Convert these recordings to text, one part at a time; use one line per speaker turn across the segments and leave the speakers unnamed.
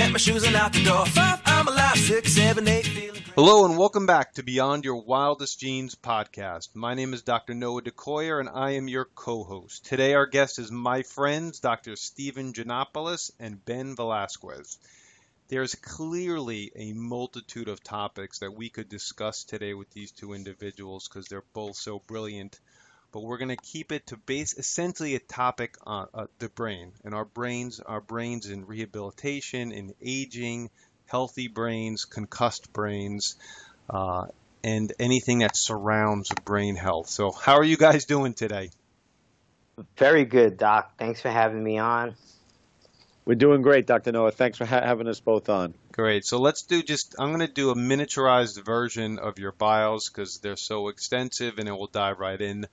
get my shoes and out the door. 5, I'm alive. 6, 7, 8, feeling great.
Hello and welcome back to Beyond Your Wildest Genes podcast. My name is Dr. Noah DeCoyer and I am your co-host. Today our guest is my friends, Dr. Stephen Geanopulos and Ben Velazquez. There's clearly a multitude of topics that we could discuss today with these two individuals because they're both so brilliant. But we're going to keep it to essentially a topic on the brain and our brains in rehabilitation, in aging, healthy brains, concussed brains, and anything that surrounds brain health. So how are you guys doing today?
Very good, Doc. Thanks for having me on.
We're doing great, Dr. Noah. Thanks for having us both on.
Great. So I'm going to do a miniaturized version of your bios because they're so extensive and then we'll dive right in.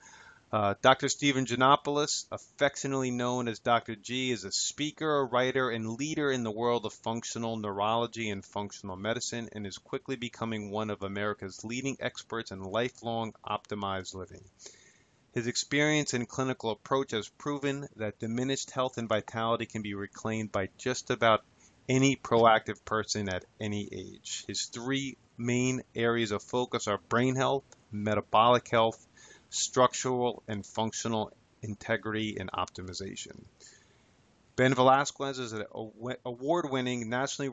Dr. Stephen Geanopulos, affectionately known as Dr. G, is a speaker, writer, and leader in the world of functional neurology and functional medicine and is quickly becoming one of America's leading experts in lifelong optimized living. His experience and clinical approach has proven that diminished health and vitality can be reclaimed by just about any proactive person at any age. His three main areas of focus are brain health, metabolic health, structural and functional integrity and optimization. Ben Velazquez is an award-winning, nationally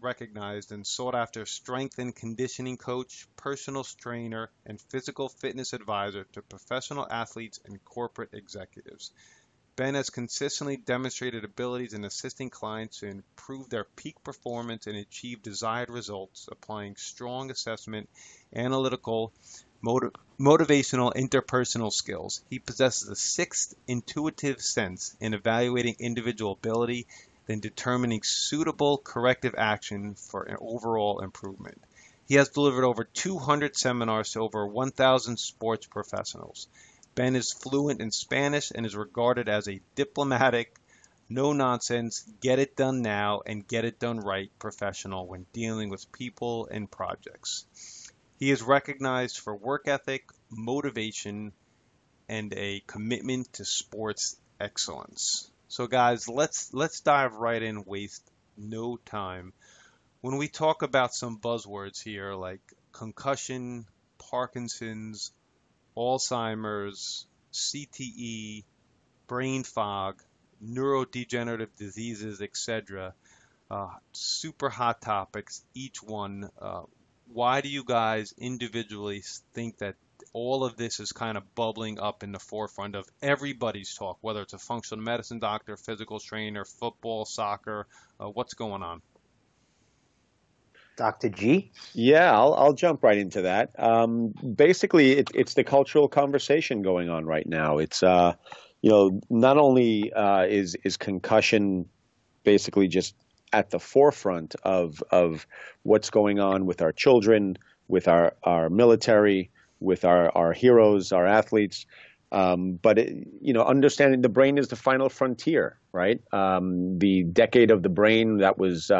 recognized and sought-after strength and conditioning coach, personal trainer, and physical fitness advisor to professional athletes and corporate executives. Ben has consistently demonstrated abilities in assisting clients to improve their peak performance and achieve desired results, applying strong assessment, analytical, motivational, interpersonal skills. He possesses a sixth intuitive sense in evaluating individual ability, then determining suitable corrective action for an overall improvement. He has delivered over 200 seminars to over 1,000 sports professionals. Ben is fluent in Spanish and is regarded as a diplomatic, no-nonsense, get-it-done-now and get-it-done-right professional when dealing with people and projects. He is recognized for work ethic, motivation, and a commitment to sports excellence. So guys, let's dive right in, waste no time. When we talk about some buzzwords here like concussion, Parkinson's, Alzheimer's, CTE, brain fog, neurodegenerative diseases, etc., super hot topics, each one. Why do you guys individually think that all of this is kind of bubbling up in the forefront of everybody's talk, whether it's a functional medicine doctor, physical trainer, football, soccer, what's going on?
Dr. G?
Yeah, I'll jump right into that. Basically, it's the cultural conversation going on right now. It's not only is concussion basically just at the forefront of what's going on with our children, with our military, with our heroes, our athletes. But understanding the brain is the final frontier, right? The decade of the brain that was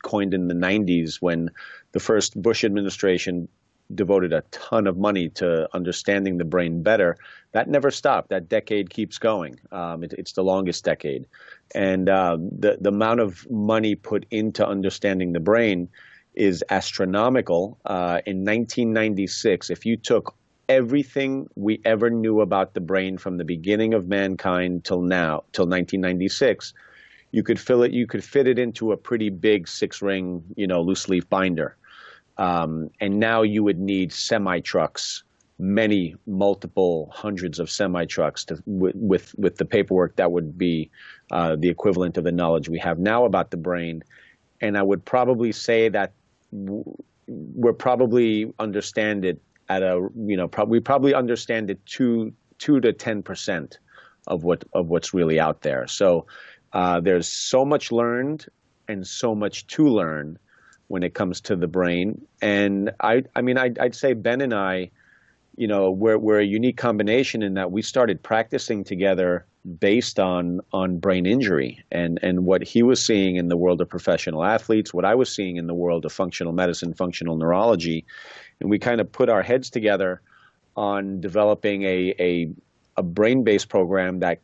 coined in the 90s when the first Bush administration devoted a ton of money to understanding the brain better. That never stopped. That decade keeps going. It's the longest decade. And the amount of money put into understanding the brain is astronomical. In 1996, if you took everything we ever knew about the brain from the beginning of mankind till 1996, you could fit it into a pretty big 6-ring, loose leaf binder. And now you would need semi-trucks, multiple hundreds of semi-trucks with the paperwork that would be the equivalent of the knowledge we have now about the brain. And I would probably say that we're probably understand it at we probably understand it 2 to 10% of what's really out there. So there's so much learned and so much to learn when it comes to the brain. And I'd say Ben and I, we're a unique combination in that we started practicing together based on brain injury and what he was seeing in the world of professional athletes, what I was seeing in the world of functional medicine, functional neurology. And we kind of put our heads together on developing a brain-based program that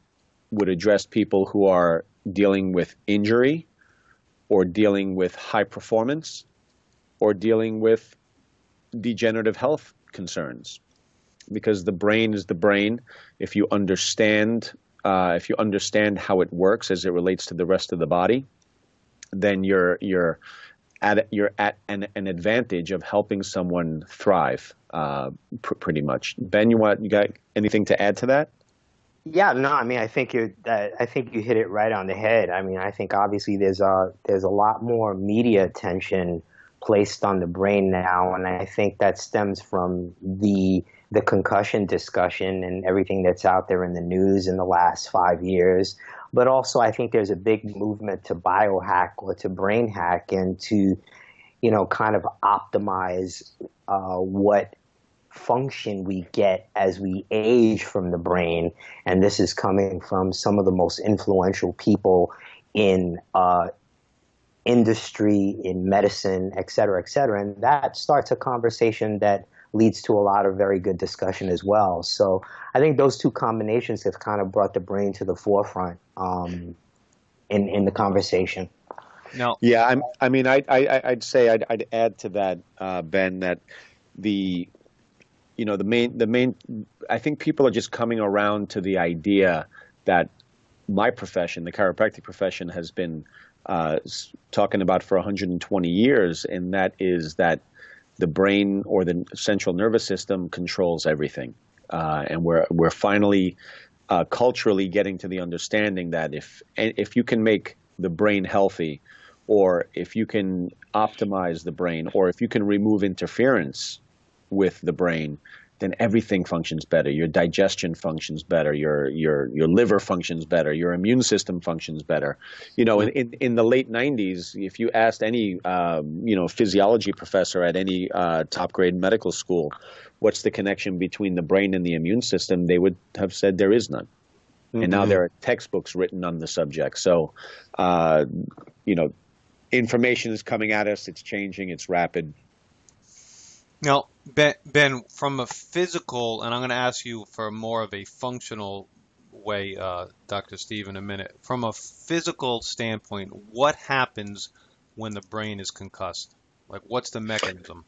would address people who are dealing with injury, or dealing with high performance, or dealing with degenerative health concerns. Because the brain is the brain. If you understand how it works as it relates to the rest of the body, then you're at an advantage of helping someone thrive, pretty much. Ben, you got anything to add to that?
Yeah, no, I mean, I think you hit it right on the head. I mean, I think obviously there's a lot more media attention placed on the brain now, and I think that stems from the concussion discussion and everything that's out there in the news in the last 5 years. But also, I think there's a big movement to biohack or to brain hack and to, kind of optimize what function we get as we age from the brain. And this is coming from some of the most influential people in industry, in medicine, et cetera, et cetera. And that starts a conversation that leads to a lot of very good discussion as well. So I think those two combinations have kind of brought the brain to the forefront in the conversation.
No.
Yeah, I'd say I'd add to that, Ben, that the main I think people are just coming around to the idea that my profession, the chiropractic profession, has been talking about for 120 years, and that is that the brain or the central nervous system controls everything, and we're finally culturally getting to the understanding that if you can make the brain healthy, or if you can optimize the brain, or if you can remove interference with the brain, then everything functions better. Your digestion functions better. Your liver functions better. Your immune system functions better. In the late 90s, if you asked any physiology professor at any top grade medical school, what's the connection between the brain and the immune system, they would have said there is none. Mm-hmm. And now there are textbooks written on the subject. So, information is coming at us. It's changing. It's rapid.
Now, Ben, from a physical, and I'm going to ask you for more of a functional way, Dr. Steve, in a minute. From a physical standpoint, what happens when the brain is concussed? Like, what's the mechanism?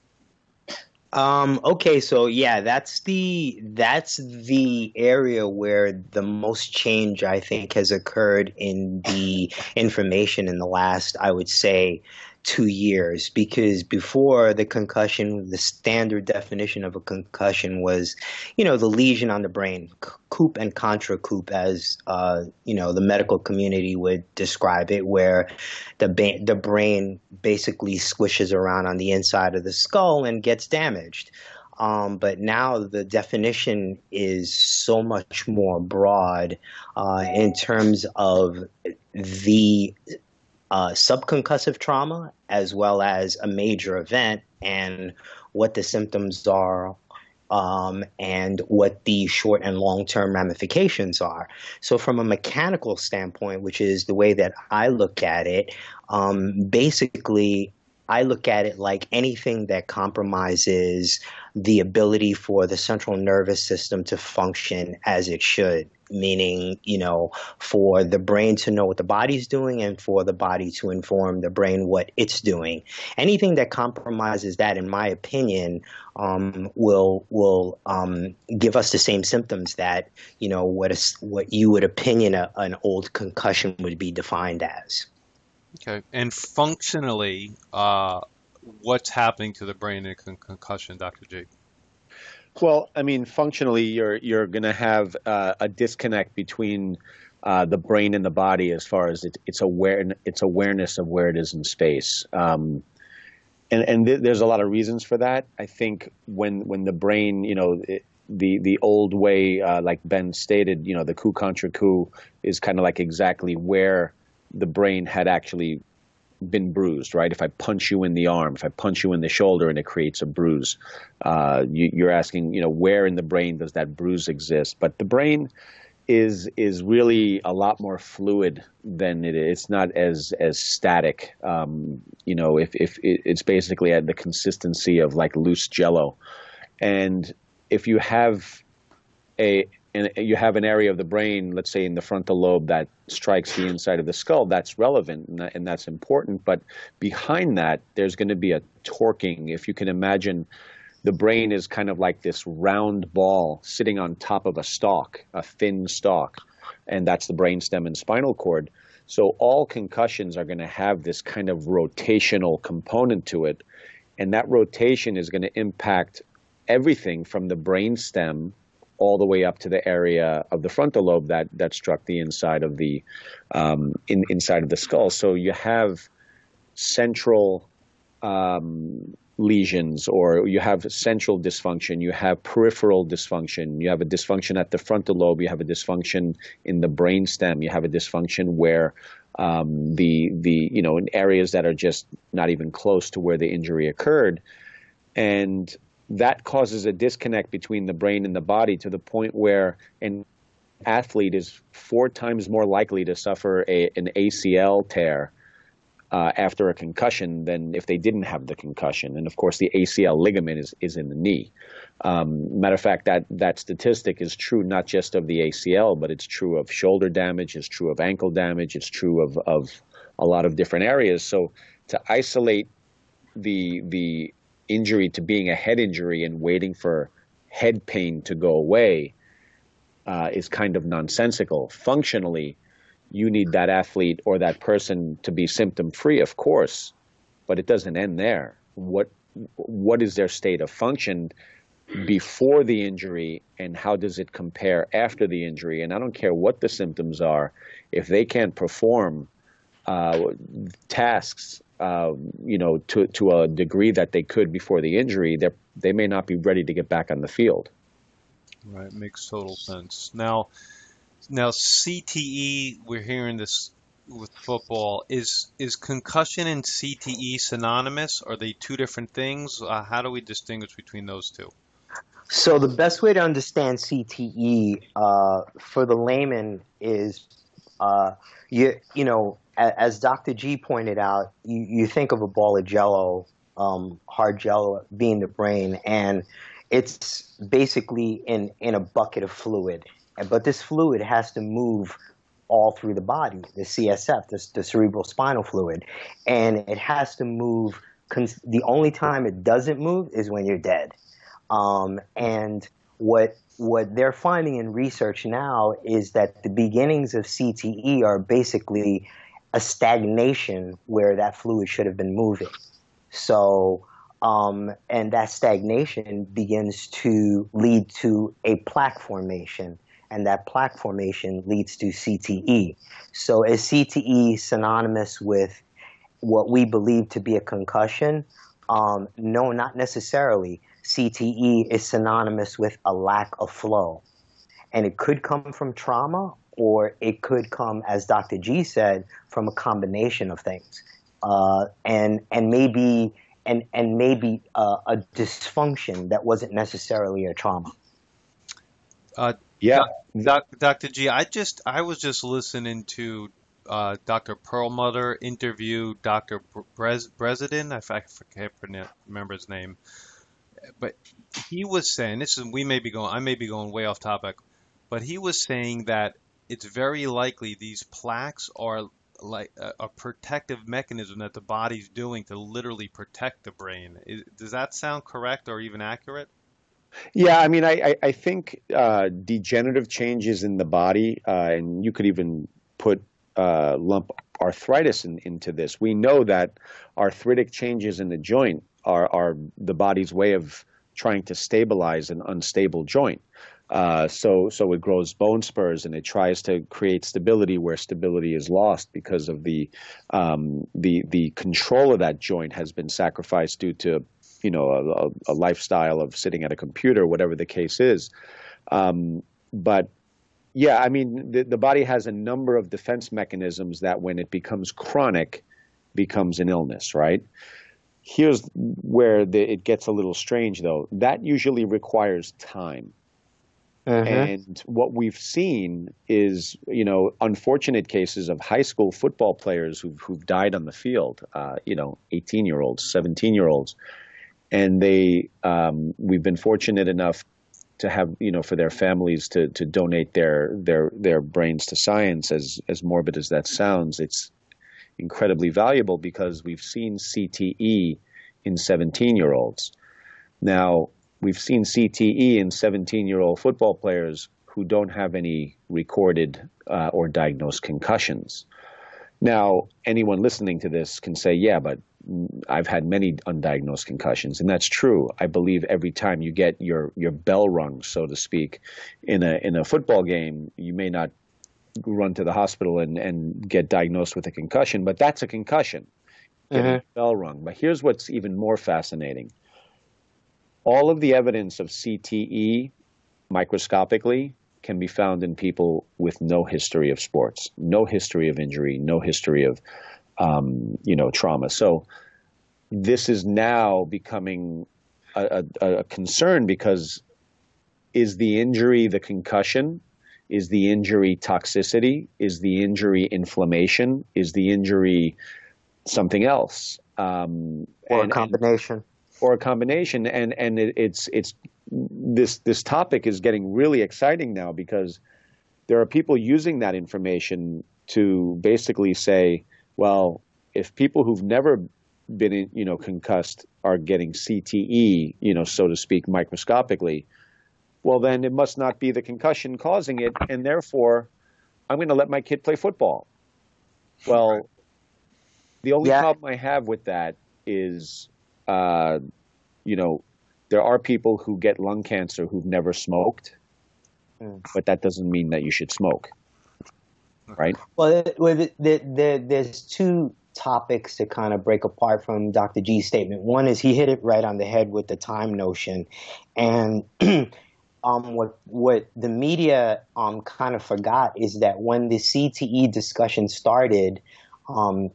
Okay, so yeah, that's the area where the most change, I think, has occurred in the information in the last, I would say, 2 years. Because before the concussion, the standard definition of a concussion was, the lesion on the brain, coup and contra coup, as the medical community would describe it, where the brain basically squishes around on the inside of the skull and gets damaged. But now the definition is so much more broad in terms of the subconcussive trauma, as well as a major event, and what the symptoms are, and what the short and long-term ramifications are. So from a mechanical standpoint, which is the way that I look at it, basically I look at it like anything that compromises the ability for the central nervous system to function as it should, meaning, for the brain to know what the body's doing and for the body to inform the brain what it's doing. Anything that compromises that, in my opinion, will give us the same symptoms that, what you would opinion an old concussion would be defined as.
Okay. And functionally, what's happening to the brain in a concussion, Dr. G?
Well, functionally, you're going to have a disconnect between the brain and the body as far as its awareness of where it is in space. And there's a lot of reasons for that. I think when the brain, the old way, like Ben stated, the coup contra coup is kind of like exactly where the brain had actually been bruised, right? If I punch you in the arm, if I punch you in the shoulder and it creates a bruise, you're asking, where in the brain does that bruise exist? But the brain is really a lot more fluid than it is. It's not as static. If it's basically at the consistency of like loose jello, and if you have and you have an area of the brain, let's say in the frontal lobe, that strikes the inside of the skull, that's relevant and that's important. But behind that, there's going to be a torquing. If you can imagine, the brain is kind of like this round ball sitting on top of a stalk, a thin stalk, and that's the brainstem and spinal cord. So all concussions are going to have this kind of rotational component to it, and that rotation is going to impact everything from the brainstem all the way up to the area of the frontal lobe that struck the inside of the inside of the skull. So you have central lesions, or you have central dysfunction, you have peripheral dysfunction, you have a dysfunction at the frontal lobe, you have a dysfunction in the brainstem, you have a dysfunction where in areas that are just not even close to where the injury occurred. And that causes a disconnect between the brain and the body to the point where an athlete is 4 times more likely to suffer an ACL tear after a concussion than if they didn't have the concussion. And of course, the ACL ligament is in the knee. Matter of fact, that statistic is true not just of the ACL, but it's true of shoulder damage, it's true of ankle damage, it's true of a lot of different areas. So to isolate the injury to being a head injury and waiting for head pain to go away is kind of nonsensical. Functionally, you need that athlete or that person to be symptom-free, of course, but it doesn't end there. What is their state of function before the injury, and how does it compare after the injury? And I don't care what the symptoms are, if they can't perform tasks, to a degree that they could before the injury, they may not be ready to get back on the field.
Right, makes total sense. Now CTE, we're hearing this with football. Is concussion and CTE synonymous? Are they two different things? How do we distinguish between those two?
So the best way to understand CTE for the layman is, as Dr. G pointed out, you think of a ball of jello, hard jello being the brain, and it's basically in a bucket of fluid. But this fluid has to move all through the body, the CSF, the cerebral spinal fluid, and it has to move. The only time it doesn't move is when you're dead. And what they're finding in research now is that the beginnings of CTE are basically a stagnation where that fluid should have been moving. So, and that stagnation begins to lead to a plaque formation, and that plaque formation leads to CTE. So is CTE synonymous with what we believe to be a concussion? No, not necessarily. CTE is synonymous with a lack of flow. And it could come from trauma, or it could come, as Dr. G said, from a combination of things. And maybe a dysfunction that wasn't necessarily a trauma.
Dr. G, I was just listening to Dr. Perlmutter interview Dr. Breslin. I can't remember his name, but he was saying, I may be going way off topic, but he was saying that it's very likely these plaques are like a protective mechanism that the body's doing to literally protect the brain. Does that sound correct or even accurate?
Yeah, I mean, I think degenerative changes in the body, and you could even put lump arthritis into this. We know that arthritic changes in the joint are the body's way of trying to stabilize an unstable joint. So it grows bone spurs, and it tries to create stability where stability is lost because of the control of that joint has been sacrificed due to a lifestyle of sitting at a computer, whatever the case is. But yeah, I mean, the body has a number of defense mechanisms that when it becomes chronic, becomes an illness, right? Here's where it gets a little strange, though. That usually requires time. And what we've seen is, unfortunate cases of high school football players who've died on the field, 18-year-olds, 17-year-olds. And we've been fortunate enough to have, for their families to donate their brains to science, as morbid as that sounds, it's incredibly valuable because we've seen CTE in 17-year-olds. Now, we've seen CTE in 17-year-old football players who don't have any recorded or diagnosed concussions. Now, anyone listening to this can say, yeah, but I've had many undiagnosed concussions, and that's true. I believe every time you get your bell rung, so to speak, in a football game, you may not run to the hospital and get diagnosed with a concussion, but that's a concussion, getting a bell rung. But here's what's even more fascinating. All of the evidence of CTE microscopically can be found in people with no history of sports, no history of injury, no history of trauma. So this is now becoming a concern, because is the injury the concussion? Is the injury toxicity? Is the injury inflammation? Is the injury something else?
Or a combination.
Or a combination. And it's this topic is getting really exciting now, because there are people using that information to basically say, well, if people who've never been, concussed are getting CTE, so to speak, microscopically, well, then it must not be the concussion causing it, and therefore I'm going to let my kid play football. Well, the only problem I have with that is, there are people who get lung cancer who've never smoked, but that doesn't mean that you should smoke, right?
Well, there's two topics to kind of break apart from Dr. G's statement. One is he hit it right on the head with the time notion, and what the media kind of forgot is that when the CTE discussion started,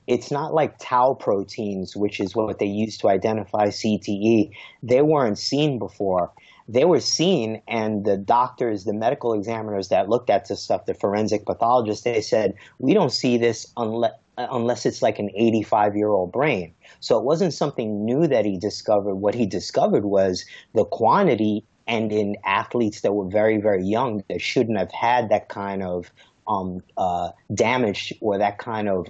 it's not like tau proteins, which is what they use to identify CTE. They weren't seen before. They were seen, and the doctors, the medical examiners that looked at this stuff, the forensic pathologists, they said, we don't see this unless it's like an 85-year-old brain. So it wasn't something new that he discovered. What he discovered was the quantity, and in athletes that were very, very young that shouldn't have had that kind of damage or that kind of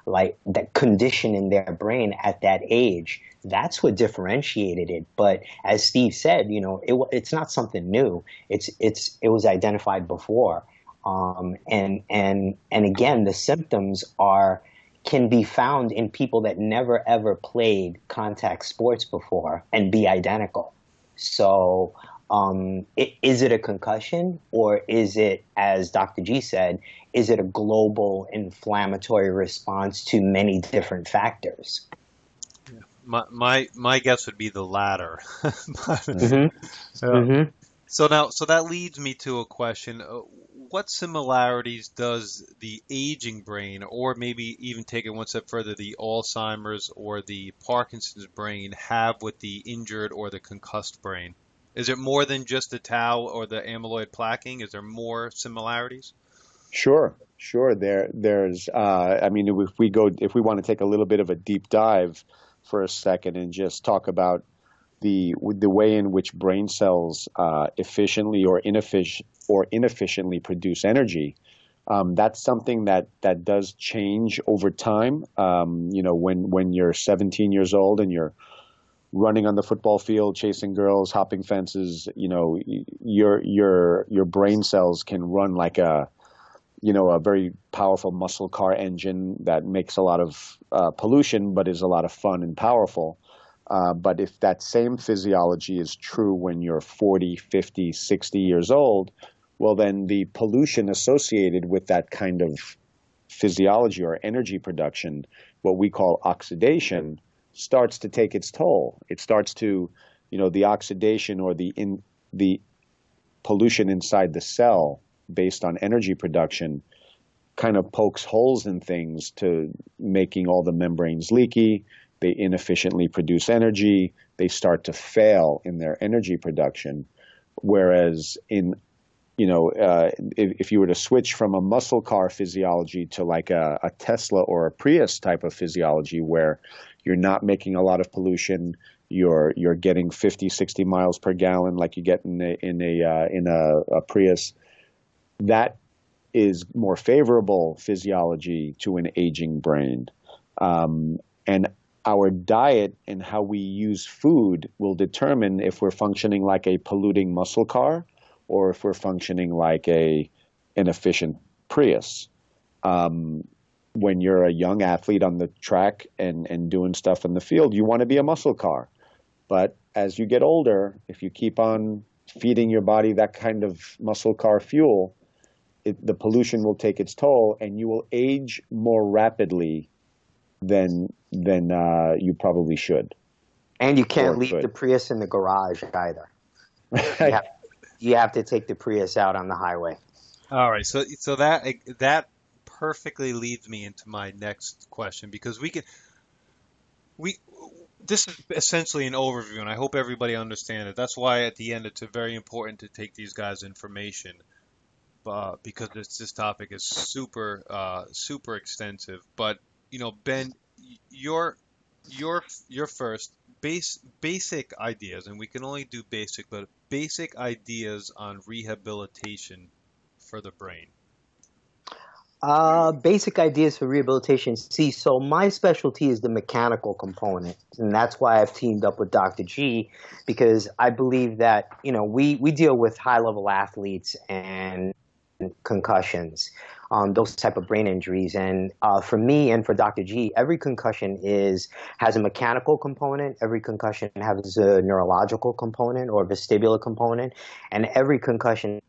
like that condition in their brain at that age. That's what differentiated it. But as Steve said, it's not something new. It was identified before. And again, the symptoms can be found in people that never ever played contact sports before and be identical. So is it a concussion, or is it, as Dr. G said, is it a global inflammatory response to many different factors?
My guess would be the latter. So that leads me to a question. What similarities does the aging brain, or maybe even take it one step further, the Alzheimer's or the Parkinson's brain, have with the injured or the concussed brain? Is it more than just the tau or the amyloid plaquing? Is there more similarities?
Sure. There's, if we want to take a little bit of a deep dive for a second and just talk about the way in which brain cells efficiently or inefficiently produce energy, that's something that does change over time. When you're 17 years old and you're running on the football field, chasing girls, hopping fences, your brain cells can run like a very powerful muscle car engine that makes a lot of pollution, but is a lot of fun and powerful. But if that same physiology is true when you're 40, 50, 60 years old, well, then the pollution associated with that kind of physiology or energy production, what we call oxidation, starts to take its toll. It starts to, the oxidation or the pollution inside the cell based on energy production kind of pokes holes in things, to making all the membranes leaky. They inefficiently produce energy. They start to fail in their energy production. Whereas if you were to switch from a muscle car physiology to like a Tesla or a Prius type of physiology, where you're not making a lot of pollution, you're getting 50, 60 miles per gallon like you get in a Prius. That is more favorable physiology to an aging brain. And our diet and how we use food will determine if we're functioning like a polluting muscle car or if we're functioning like an efficient Prius. When you're a young athlete on the track and doing stuff in the field, you want to be a muscle car. But as you get older, if you keep on feeding your body that kind of muscle car fuel, the pollution will take its toll, and you will age more rapidly than you probably should.
And you can't leave the Prius in the garage either. You have to take the Prius out on the highway.
All right, so that perfectly leads me into my next question, because this is essentially an overview, and I hope everybody understands it. That's why at the end it's very important to take these guys' information, because this topic is super super extensive. But Ben, your first basic ideas, and we can only do basic, but basic ideas on rehabilitation for the brain.
Basic ideas for rehabilitation. See, so my specialty is the mechanical component, and that's why I've teamed up with Dr. G, because I believe that, we deal with high-level athletes and concussions, those type of brain injuries. And for me and for Dr. G, every concussion has a mechanical component, every concussion has a neurological component or vestibular component, and every concussion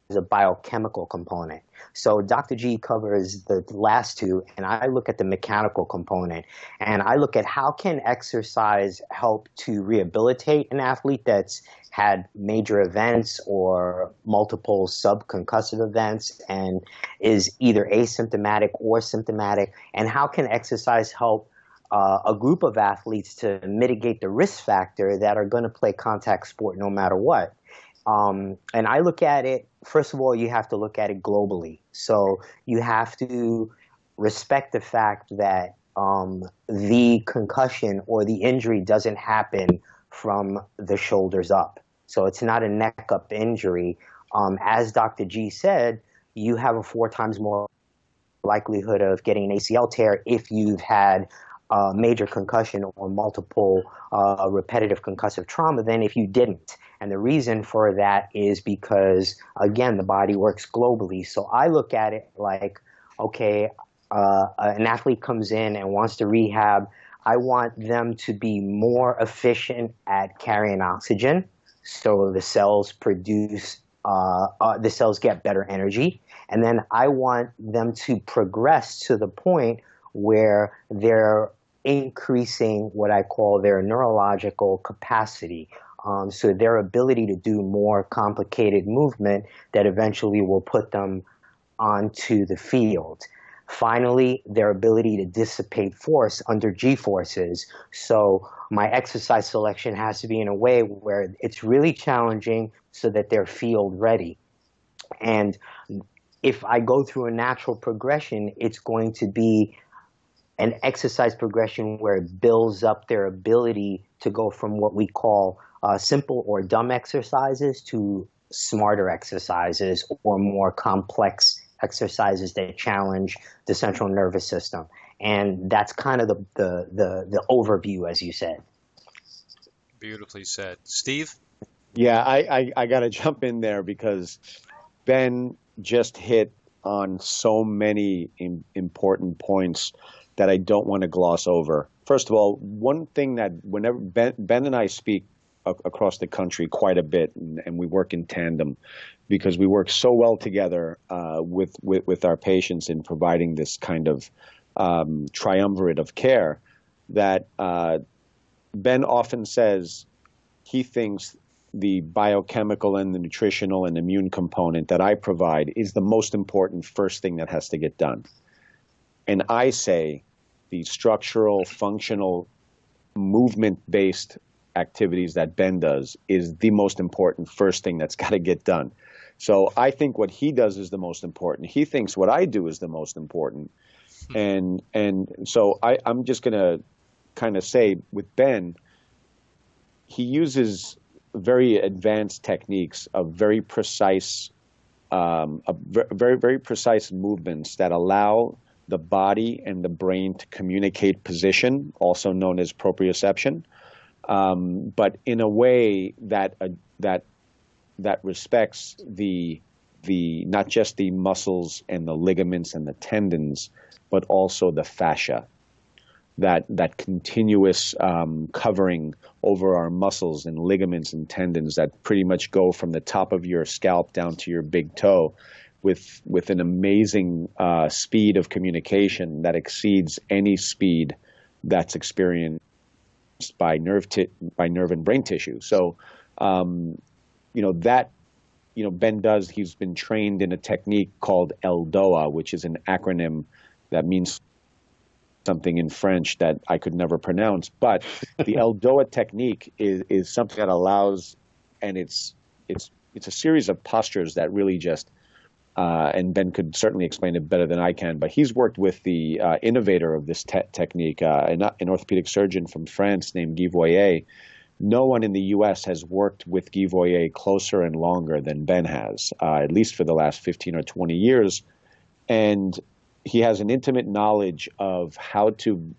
has a biochemical component. So Dr. G covers the last two, and I look at the mechanical component, and I look at how can exercise help to rehabilitate an athlete that's had major events or multiple subconcussive events and is either asymptomatic or symptomatic, and how can exercise help a group of athletes to mitigate the risk factor that are going to play contact sport no matter what. And I look at it, first of all, you have to look at it globally. So you have to respect the fact that the concussion or the injury doesn't happen from the shoulders up. So it's not a neck up injury. As Dr. G said, you have a 4 times more likelihood of getting an ACL tear if you've had major concussion or multiple repetitive concussive trauma than if you didn't. And the reason for that is because, again, the body works globally. So I look at it like, okay, an athlete comes in and wants to rehab. I want them to be more efficient at carrying oxygen, so the cells get better energy. And then I want them to progress to the point where they're increasing what I call their neurological capacity. So their ability to do more complicated movement that eventually will put them onto the field. Finally, their ability to dissipate force under G-forces. So my exercise selection has to be in a way where it's really challenging so that they're field ready. And if I go through a natural progression, it's going to be an exercise progression where it builds up their ability to go from what we call simple or dumb exercises to smarter exercises or more complex exercises that challenge the central nervous system. And that's kind of the overview, as you said.
Beautifully said. Steve?
Yeah, I got to jump in there because Ben just hit on so many important points that I don't want to gloss over. First of all, one thing that whenever Ben and I speak across the country quite a bit, and we work in tandem because we work so well together with our patients in providing this kind of triumvirate of care that Ben often says he thinks the biochemical and the nutritional and immune component that I provide is the most important first thing that has to get done. And I say the structural, functional, movement-based activities that Ben does is the most important first thing that's got to get done. So I think what he does is the most important. He thinks what I do is the most important. And so I'm just going to kind of say with Ben, he uses very advanced techniques of very precise, very precise movements that allow the body and the brain to communicate position, also known as proprioception, but in a way that respects the not just the muscles and the ligaments and the tendons, but also the fascia. That continuous covering over our muscles and ligaments and tendons that pretty much go from the top of your scalp down to your big toe, with an amazing speed of communication that exceeds any speed that's experienced by nerve and brain tissue. So, Ben does. He's been trained in a technique called LDOA, which is an acronym that means something in French that I could never pronounce. But the LDOA technique is something that allows, and it's a series of postures that really just, and Ben could certainly explain it better than I can, but he's worked with the innovator of this technique, an orthopedic surgeon from France named Guy Voyer. No one in the U.S. has worked with Guy Voyer closer and longer than Ben has, at least for the last 15 or 20 years. And he has an intimate knowledge of how to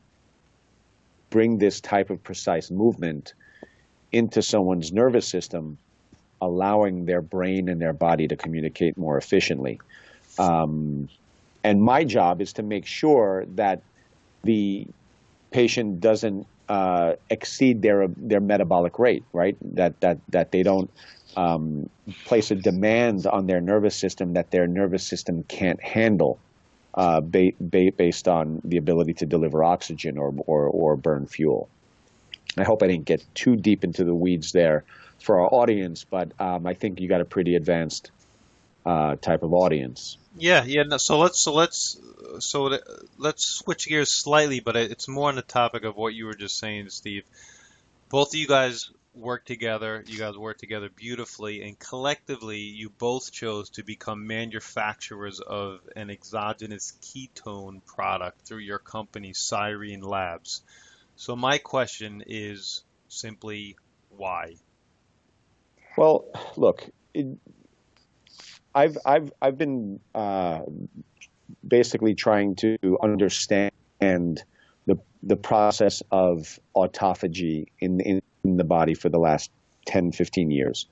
bring this type of precise movement into someone's nervous system, allowing their brain and their body to communicate more efficiently. And my job is to make sure that the patient doesn't exceed their metabolic rate, right? That they don't place a demand on their nervous system that their nervous system can't handle, based on the ability to deliver oxygen or burn fuel. I hope I didn't get too deep into the weeds there for our audience, but I think you got a pretty advanced type of audience.
Yeah. No, so let's switch gears slightly, but it's more on the topic of what you were just saying, Steve. Both of you guys work together. You guys work together beautifully, and collectively, you both chose to become manufacturers of an exogenous ketone product through your company, Cyrene Labs. So my question is simply, why?
Well, look, I've been basically trying to understand the process of autophagy in the body for the last 10, 15 years.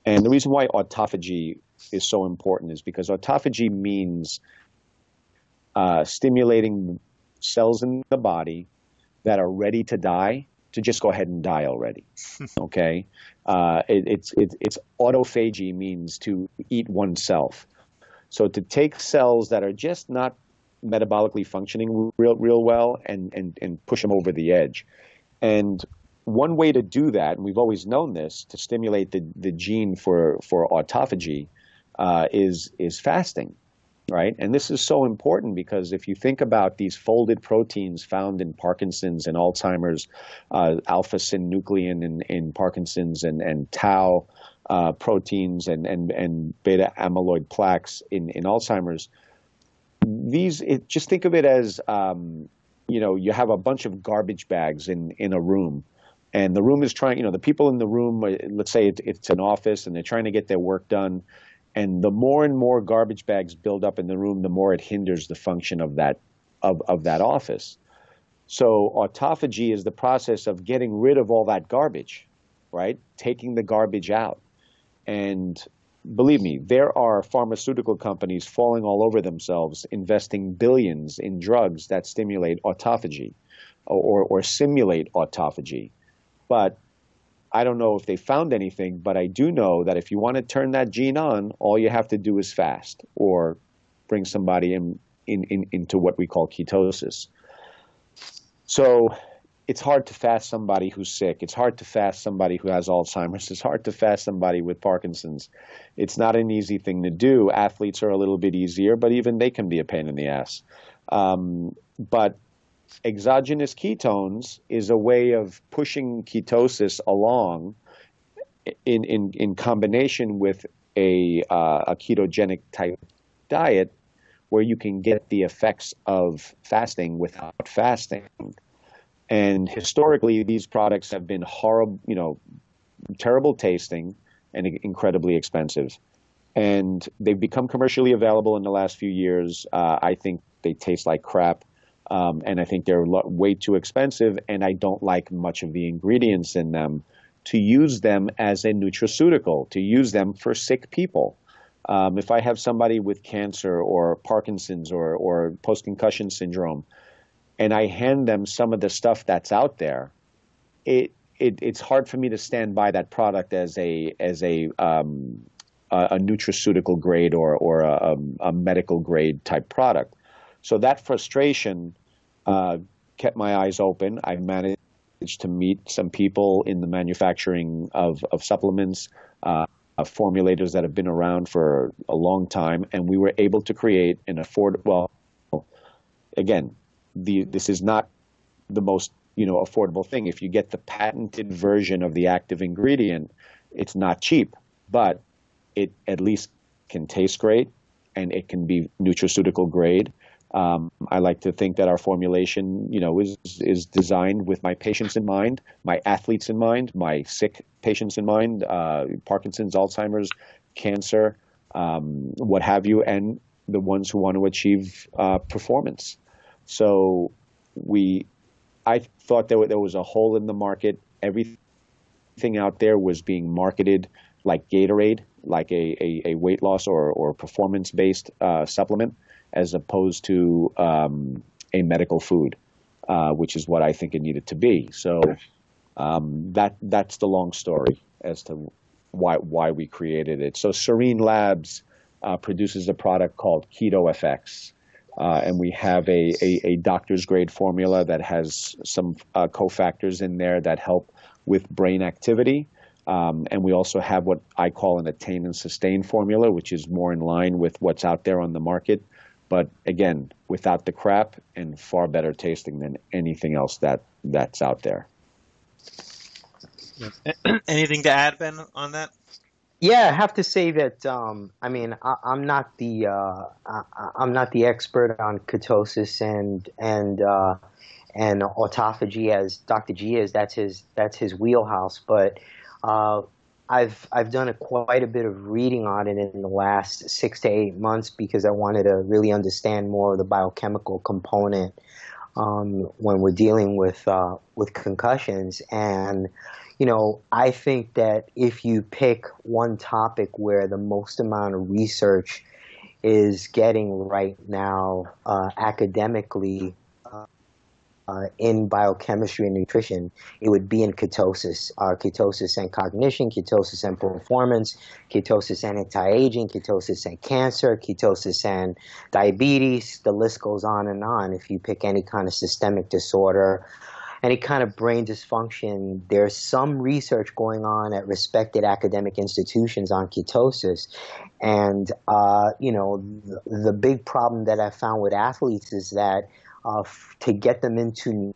And the reason why autophagy is so important is because autophagy means stimulating cells in the body that are ready to die to just go ahead and die already. Okay, it's autophagy means to eat oneself. So to take cells that are just not metabolically functioning real well and push them over the edge. And one way to do that, and we've always known this, to stimulate the gene for autophagy, is fasting. Right? And this is so important because if you think about these folded proteins found in Parkinson's and Alzheimer's, alpha-synuclein in Parkinson's and tau proteins and beta amyloid plaques in Alzheimer's, just think of it as, you have a bunch of garbage bags in a room. And the room is trying, the people in the room, let's say it's an office and they're trying to get their work done. And the more and more garbage bags build up in the room, the more it hinders the function of that office. So autophagy is the process of getting rid of all that garbage, right? Taking the garbage out. And believe me, there are pharmaceutical companies falling all over themselves, investing billions in drugs that stimulate autophagy or simulate autophagy. But I don't know if they found anything, but I do know that if you want to turn that gene on, all you have to do is fast or bring somebody into what we call ketosis. So it's hard to fast somebody who's sick. It's hard to fast somebody who has Alzheimer's. It's hard to fast somebody with Parkinson's. It's not an easy thing to do. Athletes are a little bit easier, but even they can be a pain in the ass. But exogenous ketones is a way of pushing ketosis along in combination with a ketogenic type diet where you can get the effects of fasting without fasting. And historically, these products have been horrible, terrible tasting and incredibly expensive. And they've become commercially available in the last few years. I think they taste like crap. And I think they're way too expensive. And I don't like much of the ingredients in them to use them as a nutraceutical, to use them for sick people. If I have somebody with cancer or Parkinson's or post-concussion syndrome, and I hand them some of the stuff that's out there, it's hard for me to stand by that product as a nutraceutical grade or a medical grade type product. So that frustration kept my eyes open. I managed to meet some people in the manufacturing of supplements, formulators that have been around for a long time, and we were able to create an affordable. Well, again, this is not the most affordable thing. If you get the patented version of the active ingredient, it's not cheap, but it at least can taste great and it can be nutraceutical grade. I like to think that our formulation, is designed with my patients in mind, my athletes in mind, my sick patients in mind, Parkinson's, Alzheimer's, cancer, what have you, and the ones who want to achieve performance. So I thought there was a hole in the market. Everything out there was being marketed like Gatorade, like a weight loss or performance-based supplement, as opposed to a medical food, which is what I think it needed to be. So that's the long story as to why we created it. So Serene Labs produces a product called KetoFX. And we have a doctor's grade formula that has some cofactors in there that help with brain activity. And we also have what I call an attain and sustain formula, which is more in line with what's out there on the market. But again, without the crap and far better tasting than anything else that's out there.
Anything to add, Ben, on that?
Yeah, I have to say that I'm not the expert on ketosis and autophagy as Dr. G is. That's his wheelhouse. But I've done quite a bit of reading on it in the last 6 to 8 months because I wanted to really understand more of the biochemical component when we're dealing with concussions. And I think that if you pick one topic where the most amount of research is getting right now academically in biochemistry and nutrition, it would be in ketosis. Ketosis and cognition, ketosis and performance, ketosis and anti-aging, ketosis and cancer, ketosis and diabetes. The list goes on and on. If you pick any kind of systemic disorder, any kind of brain dysfunction, there's some research going on at respected academic institutions on ketosis. And, the big problem that I found with athletes is that to get them into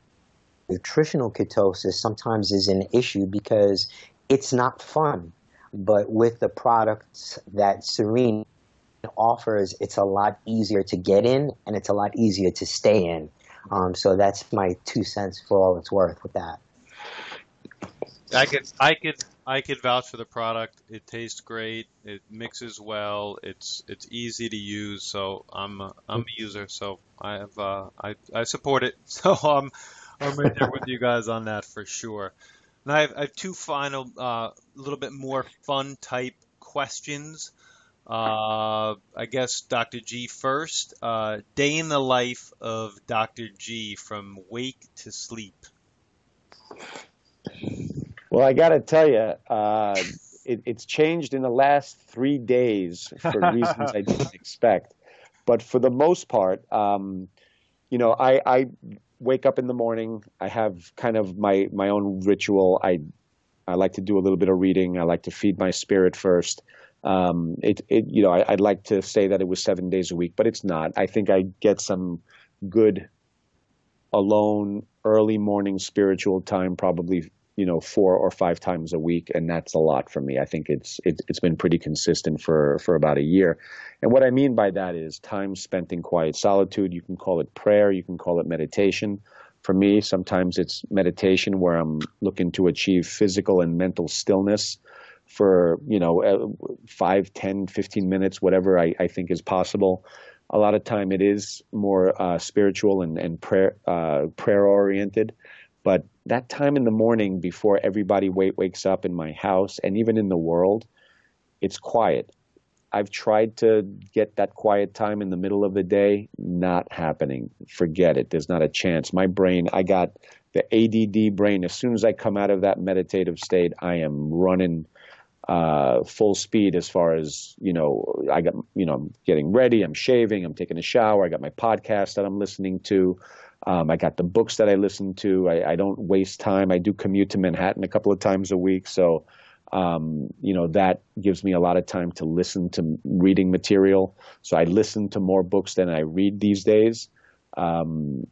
nutritional ketosis sometimes is an issue because it's not fun. But with the products that Serene offers, it's a lot easier to get in and it's a lot easier to stay in. So that's my 2 cents for all it's worth with that.
I could vouch for the product. It tastes great. It mixes well. It's easy to use. So I'm a user. So I support it. So I'm right there with you guys on that for sure. And I have two final, little bit more fun type questions. I guess Dr. G first. Day in the life of Dr. G from wake to sleep.
Well, I got to tell you, it's changed in the last 3 days for reasons I didn't expect. But for the most part, I wake up in the morning. I have kind of my own ritual. I like to do a little bit of reading. I like to feed my spirit first. I'd like to say that it was 7 days a week, but it's not. I think I get some good alone early morning spiritual time, probably 4 or 5 times a week, and that's a lot for me. I think it's been pretty consistent for about a year. And what I mean by that is time spent in quiet solitude. You can call it prayer, you can call it meditation. For me, sometimes it's meditation where I'm looking to achieve physical and mental stillness for, 5, 10, 15 minutes, whatever I think is possible. A lot of time it is more spiritual and prayer oriented. But that time in the morning before everybody wakes up in my house and even in the world, it's quiet. I've tried to get that quiet time in the middle of the day, not happening. Forget it. There's not a chance. My brain, I got the ADD brain. As soon as I come out of that meditative state, I am running full speed as far as, I'm getting ready, I'm shaving, I'm taking a shower, I got my podcast that I'm listening to. I got the books that I listen to. I don't waste time. I do commute to Manhattan a couple of times a week. So, that gives me a lot of time to listen to reading material. So I listen to more books than I read these days. And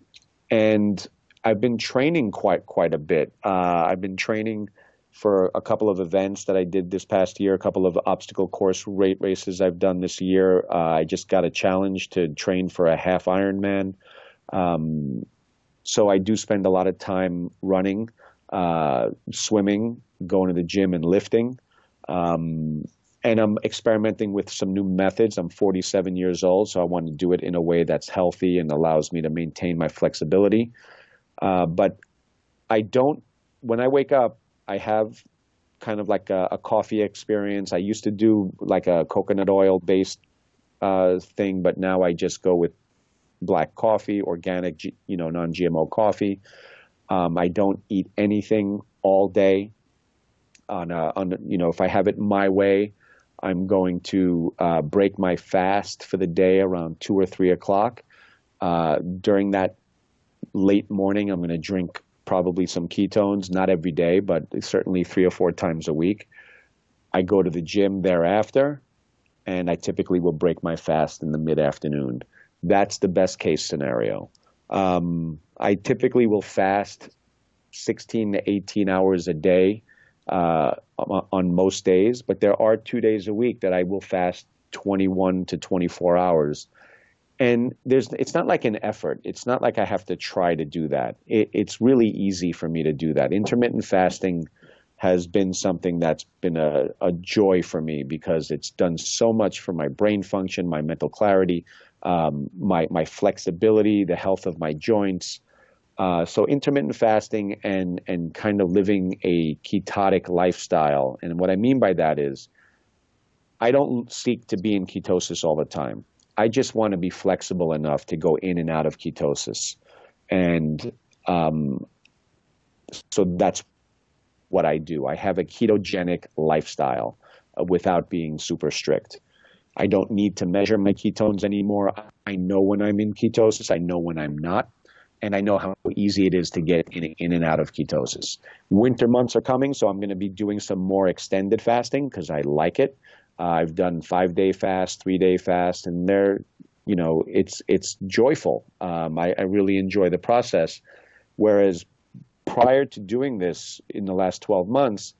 I've been training quite a bit. I've been training for a couple of events that I did this past year, a couple of obstacle course races I've done this year. I just got a challenge to train for a half Ironman. So I do spend a lot of time running, swimming, going to the gym and lifting. And I'm experimenting with some new methods. I'm 47 years old, so I want to do it in a way that's healthy and allows me to maintain my flexibility. But when I wake up, I have kind of like a coffee experience. I used to do like a coconut oil based thing, but now I just go with black coffee, organic, non-GMO coffee. I don't eat anything all day. If I have it my way, I'm going to break my fast for the day around 2 or 3 o'clock. During that late morning, I'm going to drink probably some ketones, not every day, but certainly 3 or 4 times a week. I go to the gym thereafter, and I typically will break my fast in the mid-afternoon. That's the best case scenario. I typically will fast 16 to 18 hours a day on most days, but there are 2 days a week that I will fast 21 to 24 hours. And it's not like an effort. It's not like I have to try to do that. It's really easy for me to do that. Intermittent fasting has been something that's been a joy for me because it's done so much for my brain function, my mental clarity, my flexibility, the health of my joints. So intermittent fasting and kind of living a ketotic lifestyle. And what I mean by that is I don't seek to be in ketosis all the time. I just want to be flexible enough to go in and out of ketosis. And so that's what I do. I have a ketogenic lifestyle without being super strict. I don't need to measure my ketones anymore. I know when I'm in ketosis. I know when I'm not. And I know how easy it is to get in and out of ketosis. Winter months are coming, so I'm going to be doing some more extended fasting because I like it. I've done 5-day fast, 3-day fast, and it's joyful. I really enjoy the process. Whereas prior to doing this in the last 12 months,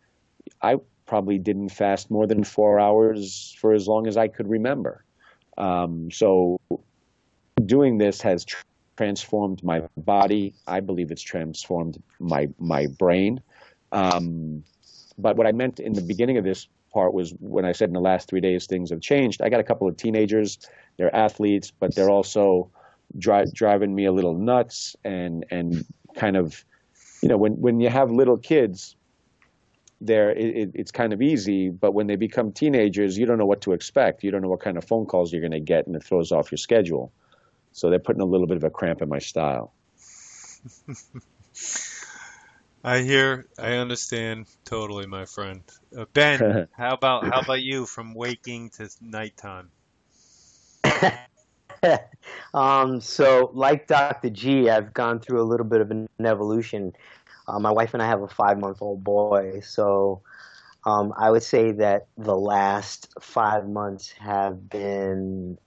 I probably didn't fast more than 4 hours for as long as I could remember. So doing this has transformed my body. I believe it's transformed my brain. But what I meant in the beginning of this part was when I said in the last 3 days things have changed. I got a couple of teenagers. They're athletes, but they're also driving me a little nuts and kind of, when you have little kids, it's kind of easy, but when they become teenagers, you don't know what to expect. You don't know what kind of phone calls you're going to get, and it throws off your schedule. So they're putting a little bit of a cramp in my style.
I understand totally, my friend. Ben, how about you from waking to nighttime?
So like Dr. G, I've gone through a little bit of an evolution. My wife and I have a 5-month-old boy, so I would say that the last 5 months have been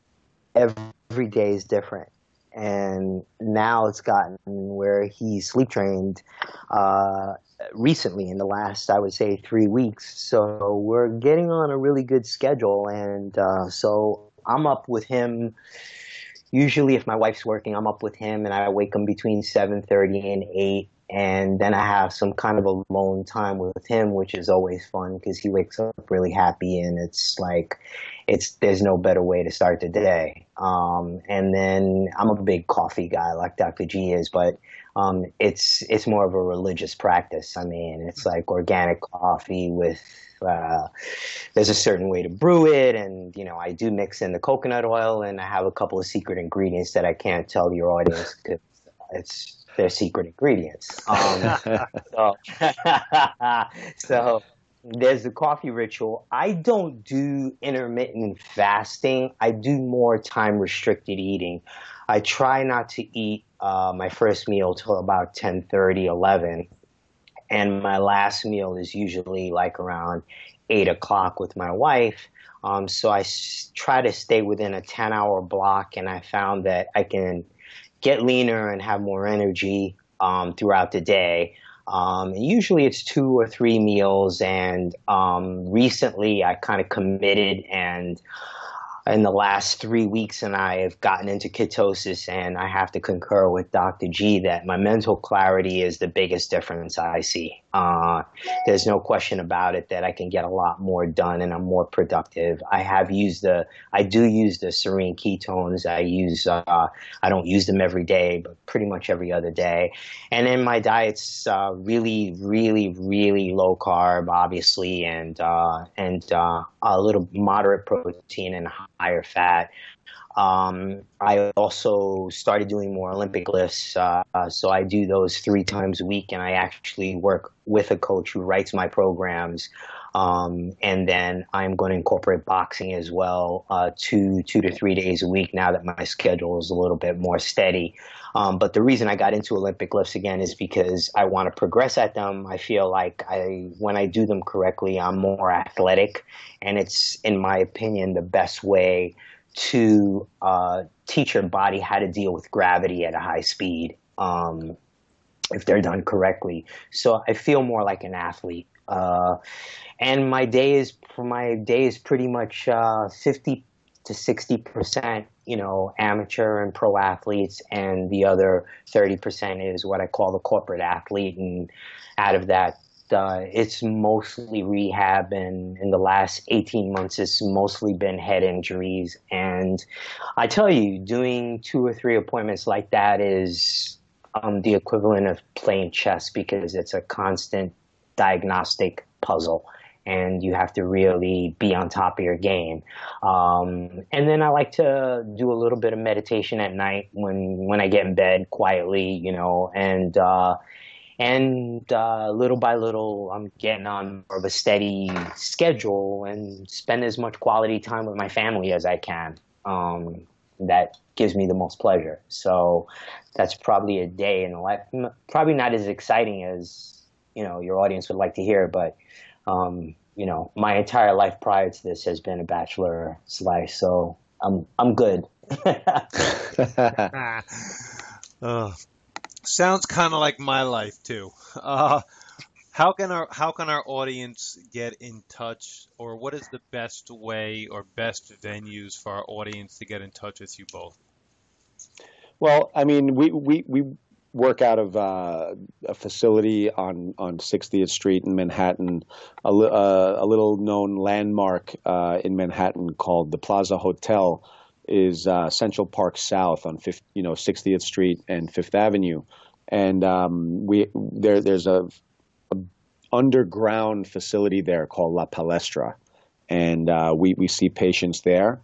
every day is different. And now it's gotten where he's sleep trained recently in the last, I would say, 3 weeks. So we're getting on a really good schedule. And so I'm up with him usually if my wife's working, I'm up with him, and I wake him between 7:30 and 8. And then I have some kind of alone time with him, which is always fun because he wakes up really happy, and it's like, there's no better way to start the day. And then I'm a big coffee guy, like Dr. G is, but it's more of a religious practice. I mean, it's like organic coffee with there's a certain way to brew it, and I do mix in the coconut oil, and I have a couple of secret ingredients that I can't tell your audience because it's their secret ingredients. So, so there's the coffee ritual. I don't do intermittent fasting. I do more time restricted eating. I try not to eat my first meal till about 10:30, 11. And my last meal is usually like around 8 o'clock with my wife. So I try to stay within a 10-hour block, and I found that I can get leaner and have more energy throughout the day. Usually it's 2 or 3 meals, and recently I kind of committed, and in the last 3 weeks, and I have gotten into ketosis, and I have to concur with Dr. G that my mental clarity is the biggest difference I see. There's no question about it that I can get a lot more done, and I'm more productive. I do use the serene ketones. I don't use them every day, but pretty much every other day. And then my diet's really, really, really low carb, obviously, and a little moderate protein and higher fat. I also started doing more Olympic lifts, so I do those 3 times a week, and I actually work with a coach who writes my programs. And then I'm going to incorporate boxing as well, 2 to 3 days a week now that my schedule is a little bit more steady. But the reason I got into Olympic lifts again is because I want to progress at them. I feel like when I do them correctly, I'm more athletic, and it's, in my opinion, the best way to teach your body how to deal with gravity at a high speed if they're done correctly. So I feel more like an athlete. And my day is pretty much 50 to 60%, amateur and pro athletes, and the other 30% is what I call the corporate athlete. And out of that, it's mostly rehab, and in the last 18 months, it's mostly been head injuries. And I tell you, doing 2 or 3 appointments like that is the equivalent of playing chess, because it's a constant diagnostic puzzle, and you have to really be on top of your game. And then I like to do a little bit of meditation at night when I get in bed quietly, and little by little, I'm getting on more of a steady schedule and spend as much quality time with my family as I can. That gives me the most pleasure. So that's probably a day in the life. Probably not as exciting as your audience would like to hear, but my entire life prior to this has been a bachelor's life, so I'm good.
Sounds kind of like my life too. How can our audience get in touch, or what is the best way or best venues for our audience to get in touch with you both?
Well, I mean, we work out of a facility on 60th Street in Manhattan, a little known landmark in Manhattan called the Plaza Hotel is Central Park South on 60th Street and Fifth Avenue, and there's a underground facility there called La Palestra, and we see patients there.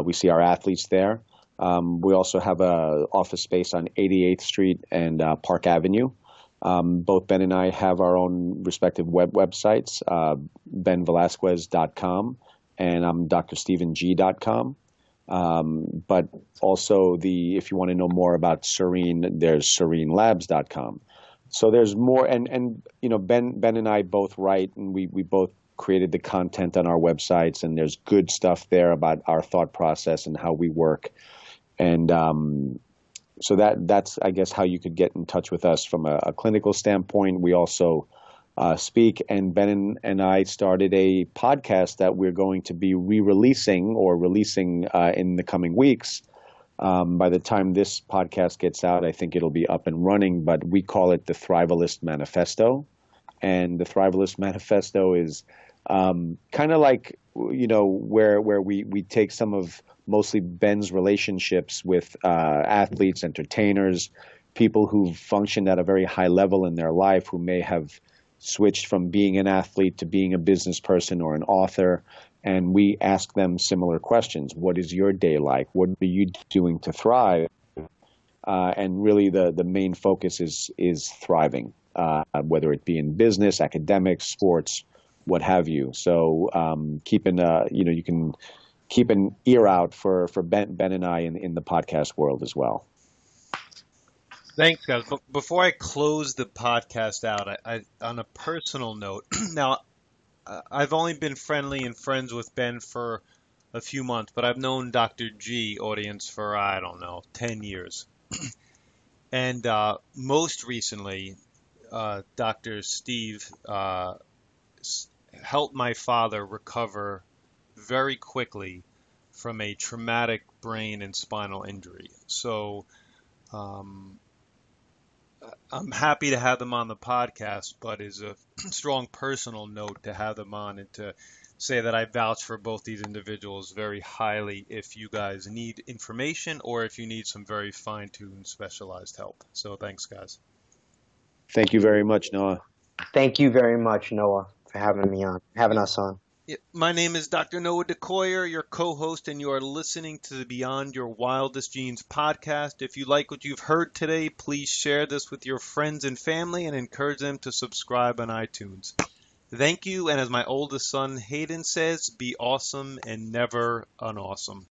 We see our athletes there. We also have a office space on 88th Street and Park Avenue. Both Ben and I have our own respective websites, benvelazquez.com and I'm drstephen.g.com. But also if you want to know more about Serene, there's serenelabs.com. So there's more, and Ben and I both write, and we both created the content on our websites, and there's good stuff there about our thought process and how we work. And so that's, I guess, how you could get in touch with us from a clinical standpoint. We also speak, and Ben and I started a podcast that we're going to be releasing in the coming weeks By the time this podcast gets out, I think it'll be up and running, but we call it the Thrivalist Manifesto. And the Thrivalist Manifesto is kind of like, where we take some of mostly Ben's relationships with athletes, entertainers, people who've functioned at a very high level in their life, who may have switched from being an athlete to being a business person or an author. And we ask them similar questions. What is your day like? What are you doing to thrive? And really the main focus is thriving, whether it be in business, academics, sports, what have you. So you can keep an ear out for Ben and I in the podcast world as well.
Thanks, guys. But before I close the podcast out, I on a personal note, now I've only been friendly and friends with Ben for a few months, but I've known Dr. G audience for, I don't know, 10 years. And most recently, Dr. Steve helped my father recover very quickly from a traumatic brain and spinal injury. So I'm happy to have them on the podcast, but is a strong personal note to have them on and to say that I vouch for both these individuals very highly if you guys need information or if you need some very fine-tuned specialized help. So thanks, guys.
Thank you very much, Noah.
Thank you very much, Noah, for having us on.
My name is Dr. Noah DeCoyer, your co-host, and you are listening to the Beyond Your Wildest Genes podcast. If you like what you've heard today, please share this with your friends and family and encourage them to subscribe on iTunes. Thank you, and as my oldest son Hayden says, be awesome and never unawesome.